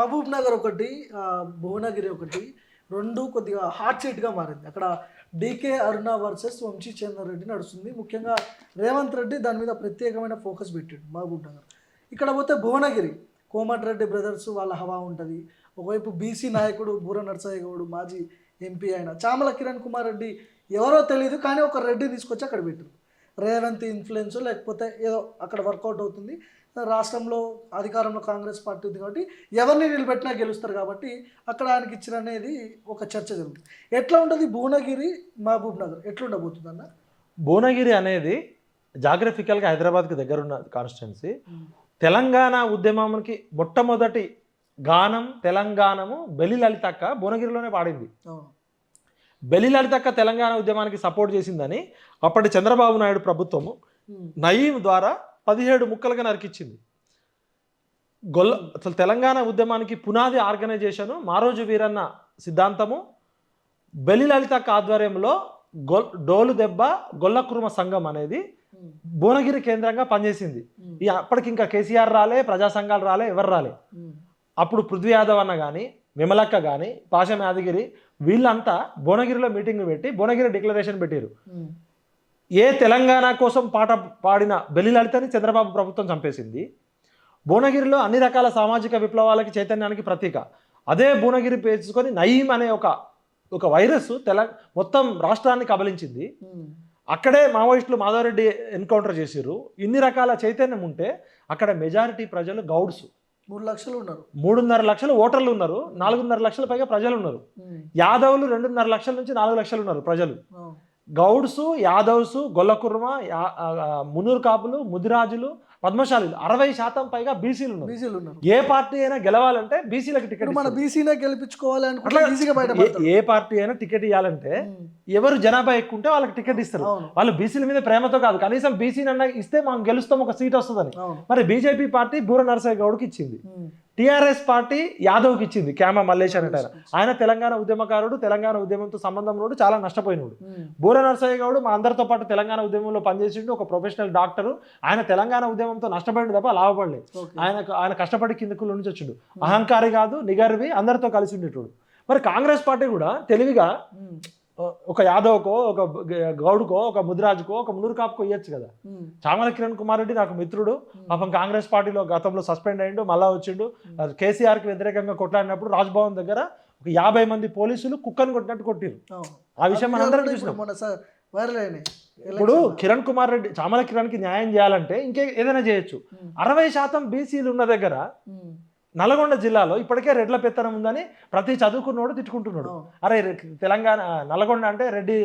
మహబూబ్ నగర్ ఒకటి, భువనగిరి ఒకటి, రెండు కొద్దిగా హాట్ సీట్గా మారింది. అక్కడ డీకే అరుణ వర్సెస్ వంశీ చంద్ర రెడ్డి నడుస్తుంది. ముఖ్యంగా రేవంత్ రెడ్డి దాని మీద ప్రత్యేకమైన ఫోకస్ పెట్టాడు మహబూబ్ నగర్. ఇక్కడ పోతే భువనగిరి కోమటిరెడ్డి బ్రదర్స్ వాళ్ళ హవా ఉంటుంది. ఒకవైపు బీసీ నాయకుడు బూర నర్సయ్య గౌడ్ మాజీ ఎంపీ అయిన చామల కిరణ్ కుమార్ రెడ్డి ఎవరో తెలియదు, కానీ ఒక రెడ్డి తీసుకొచ్చి అక్కడ పెట్టారు. రేవంత్ ఇన్ఫ్లుయెన్స్ లేకపోతే ఏదో అక్కడ వర్కౌట్ అవుతుంది. రాష్ట్రంలో అధికారంలో కాంగ్రెస్ పార్టీ ఉంది కాబట్టి ఎవరిని నిలబెట్టినా గెలుస్తారు కాబట్టి అక్కడ ఆయనకి ఇచ్చిన అనేది ఒక చర్చ జరుగుతుంది. ఎట్లా ఉంటుంది భువనగిరి మహబూబ్ నగర్ ఎట్లా ఉండబోతుంది అన్న? భువనగిరి అనేది జాగ్రఫికల్గా హైదరాబాద్కి దగ్గరున్న కాన్స్టిట్యున్సీ. తెలంగాణ ఉద్యమానికి మొట్టమొదటి గానం తెలంగాణము బెలి లలితక్క భువనగిరిలోనే పాడింది. బెలి లలితక్క తెలంగాణ ఉద్యమానికి సపోర్ట్ చేసిందని అప్పటి చంద్రబాబు నాయుడు ప్రభుత్వము నయీం ద్వారా 17 ముక్కలుగా నరికిచ్చింది. అసలు తెలంగాణ ఉద్యమానికి పునాది ఆర్గనైజేషను మారోజు వీరన్న సిద్ధాంతము బెలి లలితక్క ఆధ్వర్యంలో డోలు దెబ్బ గొల్లకుర్మ సంఘం అనేది భువనగిరి కేంద్రంగా పనిచేసింది. అప్పటికి ఇంకా కేసీఆర్ రాలే, ప్రజా సంఘాలు రాలే, ఎవరు రాలే. అప్పుడు పృథ్వీ యాదవ్ అన్న కానీ విమలక్క కానీ పాషం యాదగిరి వీళ్ళంతా భువనగిరిలో మీటింగ్ పెట్టి భువనగిరి డిక్లరేషన్ పెట్టారు. ఏ తెలంగాణ కోసం పాట పాడిన బెలి లలితని చంద్రబాబు ప్రభుత్వం చంపేసింది. భువనగిరిలో అన్ని రకాల సామాజిక విప్లవాలకి చైతన్యానికి ప్రతీక. అదే భువనగిరి పేర్చుకొని నయీం అనే ఒక వైరస్ మొత్తం రాష్ట్రాన్ని కబలించింది. అక్కడే మావోయిస్టులు మాధవరెడ్డి ఎన్కౌంటర్ చేసిర్రు. ఇన్ని రకాల చైతన్యం ఉంటే అక్కడ మెజారిటీ ప్రజలు గౌడ్స్ 3 లక్షలు ఉన్నారు. 3.5 లక్షలు ఓటర్లు ఉన్నారు. 4.5 లక్షల పైగా ప్రజలు ఉన్నారు. యాదవులు 2.5 లక్షల నుంచి 4 లక్షలు ఉన్నారు ప్రజలు. గౌడ్స్, యాదవ్స్, గొల్లకుర్మ, మునూరు కాపులు, ముదిరాజులు, పద్మశాలీలు 60% పైగా బీసీలు ఉన్నారు. ఏ పార్టీ అయినా గెలవాలంటే బీసీలకు టికెట్, మన బీసీనే గెలిపించుకోవాలి అనుకుంటే ఏ పార్టీ అయినా టికెట్ ఇవ్వాలంటే ఎవరు జనాభా ఎక్కువ ఉంటే వాళ్ళకి టికెట్ ఇస్తారు. వాళ్ళు బీసీల మీద ప్రేమతో కాదు, కనీసం బీసీని ఇస్తే మనం గెలుస్తాం, ఒక సీట్ వస్తుందని. మరి బీజేపీ పార్టీ బూర నరసయ్య గౌడ్కి ఇచ్చింది. టీఆర్ఎస్ పార్టీ యాదవ్కి ఇచ్చింది. క్యామ మల్లేష్ అనేట ఆయన తెలంగాణ ఉద్యమకారుడు, తెలంగాణ ఉద్యమంతో సంబంధం నోడు, చాలా నష్టపోయినోడు. బూర నరసయ్య గౌడ్ మా అందరితో పాటు తెలంగాణ ఉద్యమంలో పనిచేసిండు, ఒక ప్రొఫెషనల్ డాక్టరు. ఆయన తెలంగాణ ఉద్యమంతో నష్టపడి తప్ప లాభపడలేదు. ఆయన కష్టపడి కిందకుల నుంచి వచ్చిండు. అహంకారి కాదు, నిగర్వి, అందరితో కలిసి ఉండేటోడు. మరి కాంగ్రెస్ పార్టీ కూడా తెలివిగా ఒక యాదవ్కో, ఒక గౌడ్కో, ఒక ముదిరాజుకో, ఒక మునూరు కాపుకో ఇవ్వచ్చు కదా. చామల కిరణ్ కుమార్ రెడ్డి నాకు మిత్రుడు. పాపం కాంగ్రెస్ పార్టీలో గతంలో సస్పెండ్ అయ్యిండు, మళ్ళా వచ్చిండు. కేసీఆర్కి వ్యతిరేకంగా కొట్లాడినప్పుడు రాజ్భవన్ దగ్గర ఒక 50 మంది పోలీసులు కుక్కను కొట్టినట్టు కొట్టిరు. ఆ విషయం మనందరం చూసినాం. ఇప్పుడు కిరణ్ కుమార్ రెడ్డి, చామల కిరణ్కి న్యాయం చేయాలంటే ఏదైనా చేయొచ్చు. 60% బీసీలు ఉన్న దగ్గర నల్గొండ జిల్లాలో ఇప్పటికే రెడ్ల పెత్తనం ఉందని ప్రతి చదువుకున్నోడు తిట్టుకుంటున్నాడు. అరే తెలంగాణ నల్గొండ అంటే రెడ్డి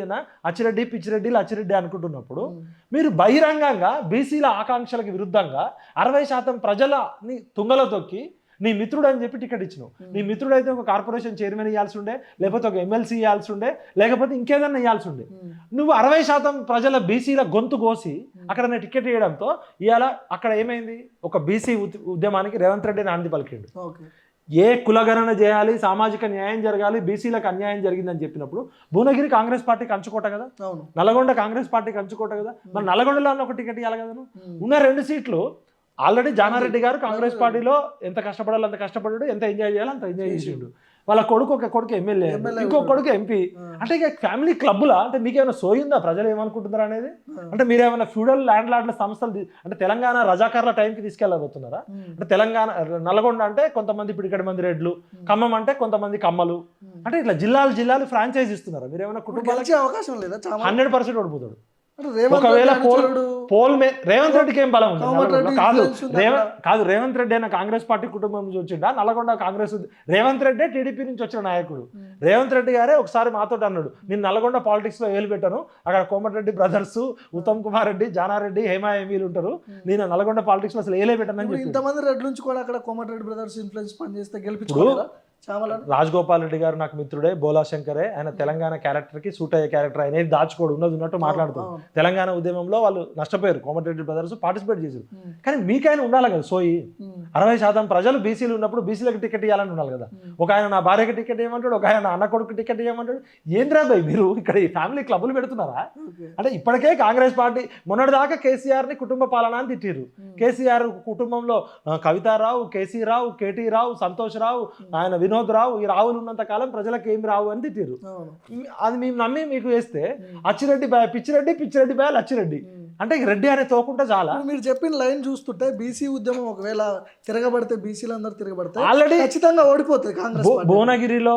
అచ్చిరెడ్డి, పిచ్చిరెడ్డిలు అచ్చిరెడ్డి అనుకుంటున్నప్పుడు మీరు బహిరంగంగా బీసీల ఆకాంక్షలకు విరుద్ధంగా 60% ప్రజలని తుంగలో తొక్కి నీ మిత్రుడు అని చెప్పి టికెట్ ఇచ్చినావు. నీ మిత్రుడు అయితే ఒక కార్పొరేషన్ చైర్మన్ ఇవ్వాల్సి ఉండే, లేకపోతే ఒక ఎమ్మెల్సీ ఇవ్వాల్సి ఉండే, లేకపోతే ఇంకేదన్నా ఇవ్వాల్సి ఉండే. నువ్వు 60% ప్రజల బీసీల గొంతు కోసి అక్కడ నేను టికెట్ ఇవ్వడంతో ఇవాళ అక్కడ ఏమైంది? ఒక బీసీ ఉద్యమానికి రేవంత్ రెడ్డి నాంది పలికిండు. ఏ కులగణన చేయాలి, సామాజిక న్యాయం జరగాలి, బీసీలకు అన్యాయం జరిగిందని చెప్పినప్పుడు భువనగిరి కాంగ్రెస్ పార్టీకి అంచుకోట కదా, నల్గొండ కాంగ్రెస్ పార్టీకి అంచుకోట కదా. మరి నల్గొండలో ఒక టికెట్ ఇవ్వాలి కదా. ఉన్న 2 సీట్లు ఆల్రెడీ జానారెడ్డి గారు కాంగ్రెస్ పార్టీలో ఎంత కష్టపడాలో అంత కష్టపడ్డాడు, ఎంత ఎంజాయ్ చేయాలో అంత ఎంజాయ్ చేసిండు. వాళ్ళ ఒక కొడుకు ఎమ్మెల్యే, ఇంకో కొడుకు ఎంపీ. అంటే ఇక ఫ్యామిలీ క్లబ్లా? అంటే మీకేమైనా సోయిందా ప్రజలు ఏమనుకుంటున్నారు అనేది? అంటే మీరేమైనా ఫ్యూడల్ ల్యాండ్ లార్డ్ల సంస్థలు అంటే తెలంగాణ రజాకార్ల టైంకి తీసుకెళ్ళబోతున్నారా? అంటే తెలంగాణ నల్గొండ అంటే కొంతమంది ఇప్పుడు ఇక్కడ మంది రెడ్లు, ఖమ్మం అంటే కొంతమంది కమ్మలు, అంటే ఇట్లా జిల్లాలు ఫ్రాంచైజ్ ఇస్తున్నారా? మీరేమైనా కుటుంబాలకి అవకాశం లేదా? 100% ఓడిపోతాడు. ఒకవేళ పోల్ రేవంత్ రెడ్డికి ఏం బలం ఉంది? కాదు రేవంత్ రెడ్డి అయినా కాంగ్రెస్ పార్టీ కుటుంబం నుంచి వచ్చిండా? నల్గొండ కాంగ్రెస్ రేవంత్ రెడ్డి టీడీపీ నుంచి వచ్చిన నాయకుడు. రేవంత్ రెడ్డి గారే ఒకసారి మాతో అన్నాడు, నేను నల్గొండ పాలిటిక్స్ లో వేలు పెట్టాను, అక్కడ కోమటిరెడ్డి బ్రదర్స్, ఉత్తమ్ కుమార్ రెడ్డి, జానారెడ్డి, హేమా ఎంవీలు ఉంటారు, నేను నల్గొండ పాలిటిక్స్ లో అసలు వేలే పెట్టాను. ఇంతమంది రెడ్ల నుంచి కూడా అక్కడ కోమటిరెడ్డి బ్రదర్స్ ఇన్ఫ్లుయెన్స్ పనిచేస్తే గెలిపించుకోవాలా? చామలను రాజగోపాల్ రెడ్డి గారు నాకు మిత్రుడే, బోలా శంకరే, ఆయన తెలంగాణ క్యారెక్టర్ కి సూట్ అయ్యే క్యారెక్టర్, ఆయన ఏది దాచుకోడు, ఉన్నది ఉన్నట్టు మాట్లాడుతారు. తెలంగాణ ఉద్యమంలో వాళ్ళు నష్టపోయారు, కోమటిరెడ్డి బ్రదర్స్ పార్టిసిపేట్ చేశారు. కానీ మీకైనా ఉండాలి కదా సోయి. 60% ప్రజలు బీసీలు ఉన్నప్పుడు బీసీలకు టికెట్ ఇవ్వాలని ఉండాలి కదా. ఒక ఆయన నా భార్యకి టికెట్ ఇవ్వమంటాడు, ఒక ఆయన అన్న కొడుకు టికెట్ ఇవ్వమంటాడు. ఏంద్రా భయ్ మీరు ఇక్కడ ఈ ఫ్యామిలీ క్లబ్లు పెడుతున్నారా? అంటే ఇప్పటికే కాంగ్రెస్ పార్టీ మొన్నటిదాకా కేసీఆర్ ని కుటుంబ పాలన అని తిట్టిర్రు. కేసీఆర్ కుటుంబంలో కవితారావు, కేసీ రావు, కేటీ రావు, సంతోష్ రావు, ఆయన వినోద్ రావు, ఈ రావులు ఉన్నంత కాలం ప్రజలకు ఏమి రావు అని తిట్టిర్రు. అది మేము నమ్మి మీకు వేస్తే అచ్చిరెడ్డి బాయ్ పిచ్చిరెడ్డి, పిచ్చిరెడ్డి బాయ్ అచ్చిరెడ్డి అంటే రెడ్డి అనే తోకుంటే చాలా. మీరు చెప్పిన లైన్ చూస్తుంటే బీసీ ఉద్యమం ఒకవేళ తిరగబడితే బీసీలు అందరూ తిరగబడితే ఆల్రెడీ ఖచ్చితంగా ఓడిపోతుంది కాంగ్రెస్. భువనగిరిలో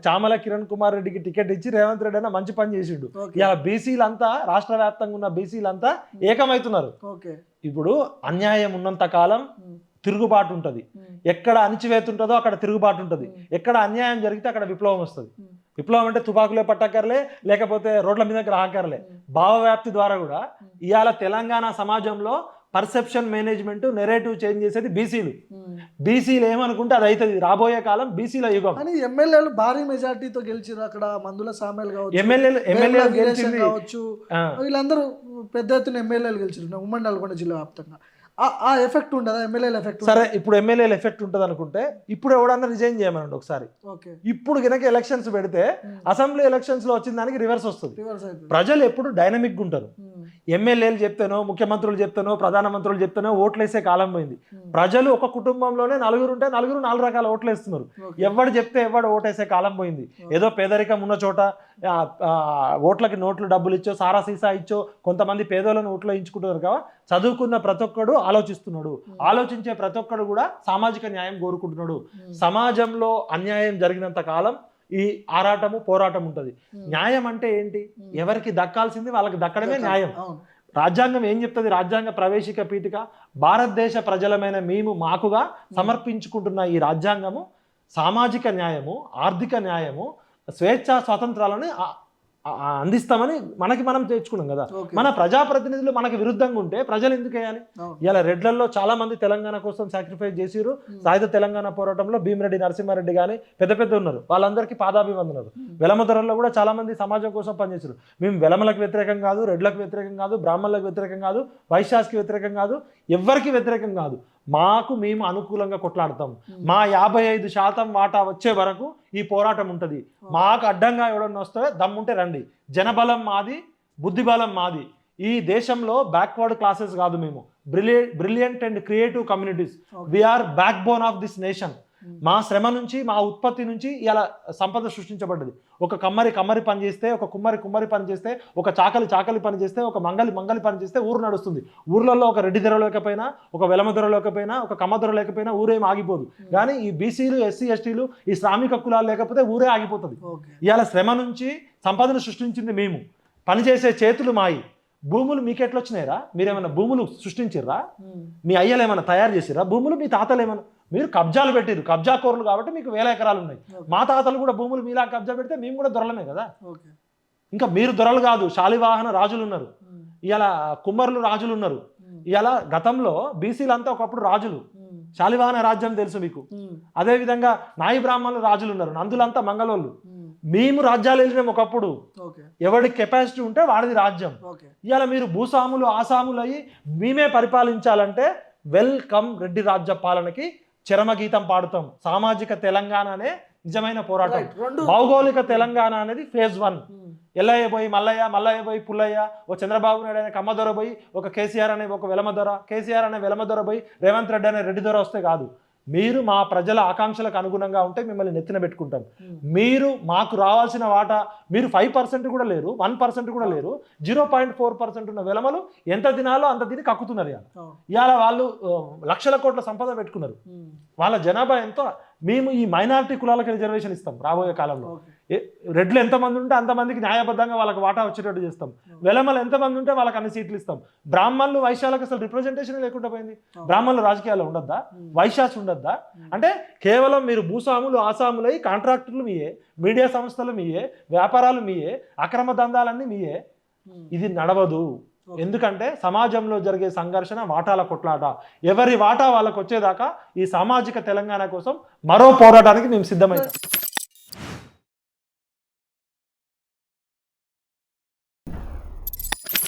చామల కిరణ్ కుమార్ రెడ్డికి టికెట్ ఇచ్చి రేవంత్ రెడ్డి అయినా మంచి పని చేసిండు. ఇలా బీసీలంతా రాష్ట్ర వ్యాప్తంగా ఉన్న బీసీలంతా ఏకమవుతున్నారు. ఇప్పుడు అన్యాయం ఉన్నంత కాలం తిరుగుబాటు ఉంటుంది. ఎక్కడ అణిచివేత ఉంటుందో అక్కడ తిరుగుబాటు ఉంటుంది. ఎక్కడ అన్యాయం జరిగితే అక్కడ విప్లవం వస్తుంది. విప్లవం అంటే తుపాకులే పట్టక్కర్లే, లేకపోతే రోడ్ల మీదకి రాకర్లే, భావవ్యాప్తి ద్వారా కూడా. ఇవాళ తెలంగాణ సమాజంలో పర్సెప్షన్ మేనేజ్మెంట్ నెరేటివ్ చేంజ్ చేసేది బీసీలు. బీసీలు ఏమనుకుంటే అది అవుతుంది. రాబోయే కాలం బీసీల యుగం. కానీ ఎమ్మెల్యేలు భారీ మెజార్టీతో గెలిచారు. అక్కడ మందుల సామెల్ కావచ్చు, ఎమ్మెల్యేలు గెలిచింది కావచ్చు, వీళ్ళందరూ పెద్ద ఎత్తున ఎమ్మెల్యేలు గెలిచారు ఉమ్మడి నల్గొండ జిల్లా వ్యాప్తంగా. ఆ ఎఫెక్ట్ ఉండదా ఎమ్మెల్యేల ఎఫెక్ట్? సరే, ఇప్పుడు ఎమ్మెల్యేల ఎఫెక్ట్ ఉంటుంది అనుకుంటే ఇప్పుడు ఎవడన్నా రిజైన్ చేయమనండి ఒకసారి. ఇప్పుడు కనుక ఎలక్షన్స్ పెడితే అసెంబ్లీ ఎలక్షన్స్ లో వచ్చిన దానికి రివర్స్ వస్తుంది. ప్రజలు ఎప్పుడు డైనమిక్ గా ఉంటారు. ఎమ్మెల్యేలు చెప్తానో, ముఖ్యమంత్రులు చెప్తానో, ప్రధానమంత్రులు చెప్తానో ఓట్లు వేసే కాలం పోయింది. ప్రజలు ఒక కుటుంబంలోనే నలుగురు ఉంటే నలుగురు 4 రకాల ఓట్లు వేస్తున్నారు. ఎవడు చెప్తే ఎవడు ఓటేసే కాలం పోయింది. ఏదో పేదరికం ఉన్న చోట ఓట్లకి నోట్లు డబ్బులు ఇచ్చో, సారా సీసా ఇచ్చో కొంతమంది పేదోళ్ళని ఓట్లో ఇచ్చుకుంటున్నారు కదా. చదువుకున్న ప్రతి ఒక్కడు ఆలోచిస్తున్నాడు. ఆలోచించే ప్రతి ఒక్కడు కూడా సామాజిక న్యాయం కోరుకుంటున్నాడు. సమాజంలో అన్యాయం జరిగినంత కాలం ఈ ఆరాటము, పోరాటం ఉంటుంది. న్యాయం అంటే ఏంటి? ఎవరికి దక్కాల్సింది వాళ్ళకి దక్కడమే న్యాయం. రాజ్యాంగం ఏం చెప్తుంది? రాజ్యాంగ ప్రవేశిక పీఠిక భారతదేశ ప్రజలమైన మేము మాకుగా సమర్పించుకుంటున్న ఈ రాజ్యాంగము సామాజిక న్యాయము, ఆర్థిక న్యాయము, స్వేచ్ఛా స్వాతంత్రాలని అందిస్తామని మనకి మనం తెచ్చుకున్నాం కదా. మన ప్రజాప్రతినిధులు మనకి విరుద్ధంగా ఉంటే ప్రజలు ఎందుకు వేయాలి? ఇలా రెడ్లలో చాలా మంది తెలంగాణ కోసం సాక్రిఫైస్ చేసిరు. సాయుధ తెలంగాణ పోరాటంలో భీమిరెడ్డి నరసింహారెడ్డి కానీ పెద్ద ఉన్నారు. వాళ్ళందరికీ పాదాభివందనాలు. వెలమధరల్లో కూడా చాలా మంది సమాజం కోసం పనిచేసారు. మేము వెలమలకు వ్యతిరేకం కాదు, రెడ్లకు వ్యతిరేకం కాదు, బ్రాహ్మణులకు వ్యతిరేకం కాదు, వైశ్యాస్కి వ్యతిరేకం కాదు, ఎవ్వరికి వ్యతిరేకం కాదు. మాకు మేము అనుకూలంగా కొట్లాడతాం. మా 55% వాటా వచ్చే వరకు ఈ పోరాటం ఉంటుంది. మాకు అడ్డంగా ఎవడన్నా వస్తే దమ్ముంటే రండి. జనబలం మాది, బుద్ధిబలం మాది. ఈ దేశంలో బ్యాక్వర్డ్ క్లాసెస్ కాదు మేము, brilliant and creative communities. We are backbone of this nation. మా శ్రమ నుంచి, మా ఉత్పత్తి నుంచి ఇలా సంపద సృష్టించబడ్డది. ఒక కమ్మరి పని చేస్తే, ఒక కుమ్మరి పని చేస్తే, ఒక చాకలి పని చేస్తే, ఒక మంగలి పని చేస్తే ఊరు నడుస్తుంది. ఊర్లలో ఒక రెడ్డి ధర లేకపోయినా, ఒక వెలమ ధర లేకపోయినా, ఒక కమ్మ ధర లేకపోయినా ఊరేం ఆగిపోదు. కానీ ఈ బీసీలు, ఎస్సీ, ఎస్టీలు, ఈ శ్రామిక కులాలు లేకపోతే ఊరే ఆగిపోతుంది. ఇవాళ శ్రమ నుంచి సంపదను సృష్టించింది మేము. పనిచేసే చేతులు మాయి. భూములు మీకెట్లా వచ్చినాయిరా? మీరేమైనా భూములు సృష్టించిర్రా? మీ అయ్యలు ఏమైనా తయారు చేసిర్రా? భూములు మీ తాతలు ఏమైనా? మీరు కబ్జాలు పెట్టిరు, కబ్జాకోరులు కాబట్టి మీకు 1000 ఎకరాలు ఉన్నాయి. మా తాతలు కూడా భూములు మీలా కబ్జా పెడితే మేము కూడా దొరలమే కదా. ఇంకా మీరు దొరలు కాదు, శాలివాహన రాజులు ఉన్నారు, ఇలా కుమ్మరులు రాజులు ఉన్నారు. ఇలా గతంలో బీసీలంతా ఒకప్పుడు రాజులు. శాలివాహన రాజ్యం తెలుసు మీకు. అదే విధంగా నాయి బ్రాహ్మణులు రాజులు ఉన్నారు, నందులంతా మంగళోళ్ళు. మేము రాజ్యాలు వెళ్ళినాం ఒకప్పుడు. ఎవరికి కెపాసిటీ ఉంటే వాడిది రాజ్యం. ఇవాళ మీరు భూస్వాములు, ఆసాములు అయ్యి మేమే పరిపాలించాలంటే వెల్కమ్ రెడ్డి రాజ్య పాలనకి చరమగీతం పాడుతాం. సామాజిక తెలంగాణ అనే నిజమైన పోరాటం. భౌగోళిక తెలంగాణ అనేది ఫేజ్ 1. ఎల్లయ్య పోయి మల్లయ్య పోయి పుల్లయ్య, ఓ చంద్రబాబు నాయుడు అనే కమ్మదొర పోయి, ఒక కేసీఆర్ అనే ఒక వెలమదొర, కేసీఆర్ అనే వెలమదొర పోయి రేవంత్ రెడ్డి అనే రెడ్డి దొర వస్తే కాదు. మీరు మా ప్రజల ఆకాంక్షలకు అనుగుణంగా ఉంటే మిమ్మల్ని నెత్తిన పెట్టుకుంటాం. మీరు మాకు రావాల్సిన వాటా మీరు 5% కూడా లేరు, 1% కూడా లేరు. 0.4% ఉన్న వెలమలు ఎంత తినాలో అంత తిని కక్కుతున్నారు. ఇవాళ వాళ్ళు లక్షల కోట్ల సంపద పెట్టుకున్నారు. వాళ్ళ జనాభా ఎంతో. మేము ఈ మైనారిటీ కులాలకు రిజర్వేషన్ ఇస్తాం రాబోయే కాలంలో. రెడ్లు ఎంతమంది ఉంటే అంతమందికి న్యాయబద్ధంగా వాళ్ళకి వాటా వచ్చేటట్టు చేస్తాం. వెలమలు ఎంతమంది ఉంటే వాళ్ళకి అన్ని సీట్లు ఇస్తాం. బ్రాహ్మణులు, వైశ్యాలకు అసలు రిప్రజెంటేషన్ లేకుండా పోయింది. బ్రాహ్మణులు రాజకీయాల్లో ఉండద్దా? వైశ్యాస్ ఉండద్దా? అంటే కేవలం మీరు భూస్వాములు, ఆసాములై కాంట్రాక్టర్లు మీయే, మీడియా సంస్థలు మీయే, వ్యాపారాలు మీయే, అక్రమ దందాలన్నీ మీయే. ఇది నడవదు. ఎందుకంటే సమాజంలో జరిగే సంఘర్షణ వాటాల కొట్లాట, ఎవరి వాటా వాళ్ళకు వచ్చేదాకా ఈ సామాజిక తెలంగాణ కోసం మరో పోరాటానికి మేము సిద్ధమవుతాం.